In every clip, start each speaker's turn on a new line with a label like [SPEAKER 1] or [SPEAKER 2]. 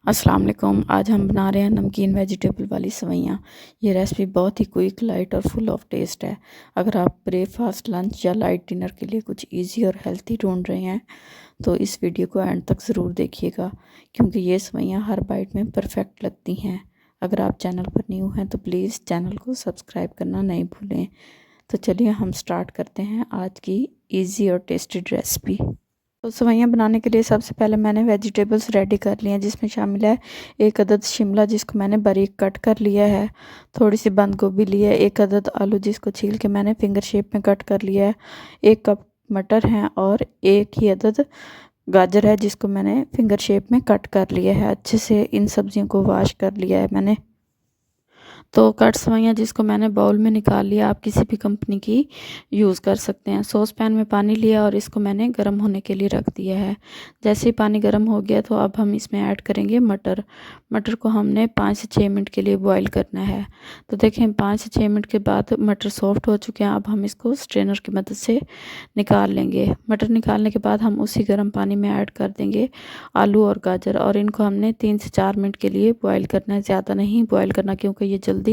[SPEAKER 1] अस्सलाम वालेकुम। आज हम बना रहे हैं नमकीन वेजिटेबल वाली सेवइयाँ। ये रेसिपी बहुत ही क्विक, लाइट और फुल ऑफ टेस्ट है। अगर आप ब्रेकफास्ट, लंच या लाइट डिनर के लिए कुछ इजी और हेल्थी ढूंढ रहे हैं तो इस वीडियो को एंड तक ज़रूर देखिएगा, क्योंकि ये सेवइयाँ हर बाइट में परफेक्ट लगती हैं। अगर आप चैनल पर न्यू हैं तो प्लीज़ चैनल को सब्सक्राइब करना नहीं भूलें। तो चलिए हम स्टार्ट करते हैं आज की ईजी और टेस्टी रेसिपी। तो सेवइयाँ बनाने के लिए सबसे पहले मैंने वेजिटेबल्स रेडी कर लिए हैं, जिसमें शामिल है 1 अदद शिमला जिसको मैंने बारीक कट कर लिया है, थोड़ी सी बंद गोभी ली है, 1 अदद आलू जिसको छील के मैंने फिंगर शेप में कट कर लिया है, 1 कप मटर हैं और 1 ही अदद गाजर है जिसको मैंने फिंगर शेप में कट कर लिया है। अच्छे से इन सब्जियों को वॉश कर लिया है मैंने। तो कट सेवइयाँ जिसको मैंने बाउल में निकाल लिया, आप किसी भी कंपनी की यूज़ कर सकते हैं। सॉस पैन में पानी लिया और इसको मैंने गर्म होने के लिए रख दिया है। जैसे ही पानी गर्म हो गया तो अब हम इसमें ऐड करेंगे मटर। मटर को हमने 5 से 6 मिनट के लिए बॉईल करना है। तो देखें 5 से 6 मिनट के बाद मटर सॉफ्ट हो चुके हैं। अब हम इसको स्ट्रेनर की मदद से निकाल लेंगे। मटर निकालने के बाद हम उसी गर्म पानी में ऐड कर देंगे आलू और गाजर, और इनको हमने 3 से 4 मिनट के लिए बॉईल करना है। ज़्यादा नहीं बॉईल करना, क्योंकि ये जल्दी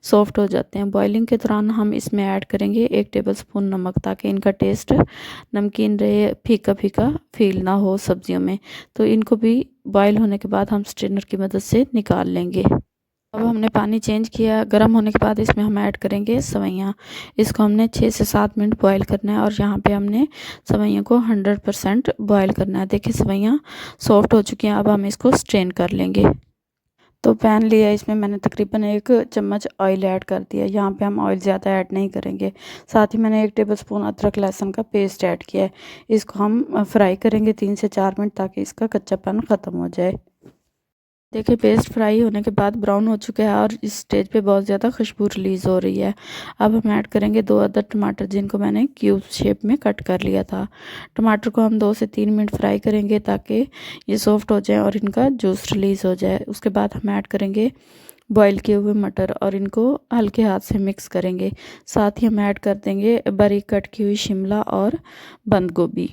[SPEAKER 1] सॉफ्ट हो जाते हैं। बॉइलिंग के दौरान हम इसमें ऐड करेंगे 1 टेबलस्पून नमक, ताकि इनका टेस्ट नमकीन रहे, फीका फीका फील ना हो सब्जियों में। तो इनको भी बॉईल होने के बाद हम स्ट्रेनर की मदद से निकाल लेंगे। अब हमने पानी चेंज किया। गर्म होने के बाद इसमें हम ऐड करेंगे सेवइयाँ। इसको हमने 6 से 7 मिनट बॉईल करना है, और यहाँ पे हमने सेवइयों को 100% बॉईल करना है। देखिए सेवइयाँ सॉफ्ट हो चुकी हैं। अब हम इसको स्ट्रेन कर लेंगे। तो पैन लिया, इसमें मैंने तकरीबन 1 चम्मच ऑयल ऐड कर दिया। यहाँ पे हम ऑयल ज़्यादा ऐड नहीं करेंगे। साथ ही मैंने 1 टेबलस्पून अदरक लहसुन का पेस्ट ऐड किया है। इसको हम फ्राई करेंगे 3 से 4 मिनट, ताकि इसका कच्चापन ख़त्म हो जाए। देखिए पेस्ट फ्राई होने के बाद ब्राउन हो चुका है, और इस स्टेज पे बहुत ज़्यादा खुशबू रिलीज़ हो रही है। अब हम ऐड करेंगे 2 अदद टमाटर, जिनको मैंने क्यूब शेप में कट कर लिया था। टमाटर को हम 2 से 3 मिनट फ्राई करेंगे, ताकि ये सॉफ्ट हो जाए और इनका जूस रिलीज़ हो जाए। उसके बाद हम ऐड करेंगे बॉईल किए हुए मटर, और इनको हल्के हाथ से मिक्स करेंगे। साथ ही हम ऐड कर देंगे बारीक कट की हुई शिमला और बंद गोभी।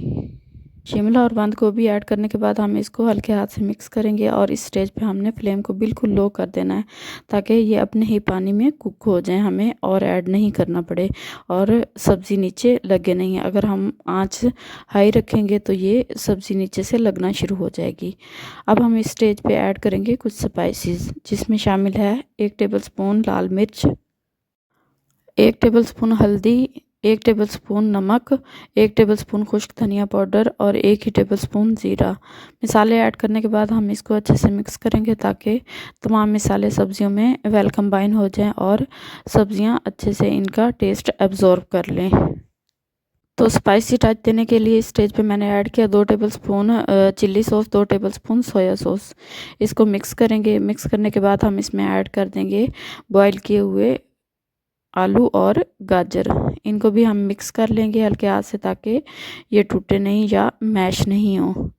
[SPEAKER 1] शिमला और बंद गोभी ऐड करने के बाद हम इसको हल्के हाथ से मिक्स करेंगे, और इस स्टेज पे हमने फ्लेम को बिल्कुल लो कर देना है, ताकि ये अपने ही पानी में कुक हो जाए, हमें और ऐड नहीं करना पड़े और सब्ज़ी नीचे लगे नहीं। अगर हम आंच हाई रखेंगे तो ये सब्ज़ी नीचे से लगना शुरू हो जाएगी। अब हम इस स्टेज पे ऐड करेंगे कुछ स्पाइसेस, जिसमें शामिल है 1 टेबलस्पून लाल मिर्च, 1 टेबलस्पून हल्दी, 1 टेबलस्पून नमक, 1 टेबलस्पून खुश्क धनिया पाउडर और 1 ही टेबलस्पून ज़ीरा। मसाले ऐड करने के बाद हम इसको अच्छे से मिक्स करेंगे, ताकि तमाम मसाले सब्जियों में वेल कंबाइन हो जाएं और सब्जियां अच्छे से इनका टेस्ट एब्जॉर्ब कर लें। तो स्पाइसी टच देने के लिए इस स्टेज पे मैंने ऐड किया 2 tablespoon chilli sauce, 2 tablespoon soya sauce. इसको मिक्स करेंगे। मिक्स करने के बाद हम इसमें ऐड कर देंगे बॉईल किए हुए आलू और गाजर। इनको भी हम मिक्स कर लेंगे हल्के हाथ से, ताकि ये टूटे नहीं या मैश नहीं हो।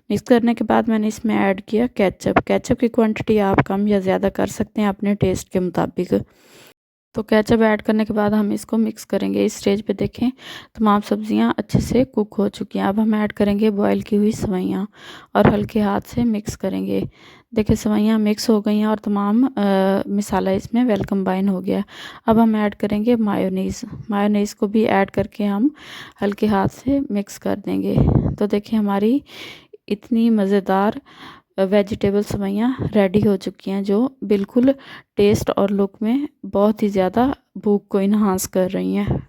[SPEAKER 1] मिक्स करने के बाद मैंने इसमें ऐड किया केचप। केचप की क्वांटिटी आप कम या ज़्यादा कर सकते हैं अपने टेस्ट के मुताबिक। तो केचप ऐड करने के बाद हम इसको मिक्स करेंगे। इस स्टेज पे देखें तमाम सब्जियां अच्छे से कुक हो चुकी हैं। अब हम ऐड करेंगे बॉईल की हुई सेवइयाँ, और हल्के हाथ से मिक्स करेंगे। देखिए सेवइयाँ मिक्स हो गई हैं, और तमाम मसाला इसमें वेल कंबाइन हो गया। अब हम ऐड करेंगे मायोनीज़। मायोनीज़ को भी ऐड करके हम हल्के हाथ से मिक्स कर देंगे। तो देखिए हमारी इतनी मज़ेदार वेजिटेबल सेवइयाँ रेडी हो चुकी हैं, जो बिल्कुल टेस्ट और लुक में बहुत ही ज़्यादा भूख को इन्हांस कर रही हैं।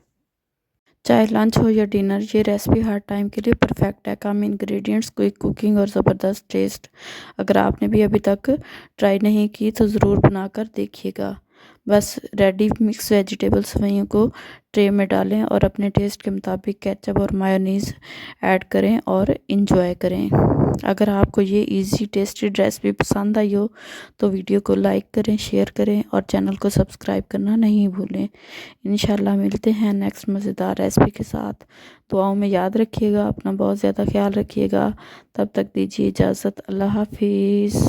[SPEAKER 1] चाहे लंच हो या डिनर, ये रेसिपी हर टाइम के लिए परफेक्ट है। कम इंग्रेडिएंट्स, क्विक कुकिंग और ज़बरदस्त टेस्ट। अगर आपने भी अभी तक ट्राई नहीं की तो ज़रूर बनाकर देखिएगा। बस रेडी मिक्स वेजिटेबल सेवइयों को ट्रे में डालें और अपने टेस्ट के मुताबिक केचप और मायोनीज़ ऐड करें और इंजॉय करें। अगर आपको ये इजी टेस्टी रेसिपी पसंद आई हो तो वीडियो को लाइक करें, शेयर करें और चैनल को सब्सक्राइब करना नहीं भूलें। इंशाल्लाह मिलते हैं नेक्स्ट मज़ेदार रेसिपी के साथ। दुआओं में याद रखिएगा, अपना बहुत ज़्यादा ख्याल रखिएगा। तब तक दीजिए इजाज़त। अल्लाह हाफिज़।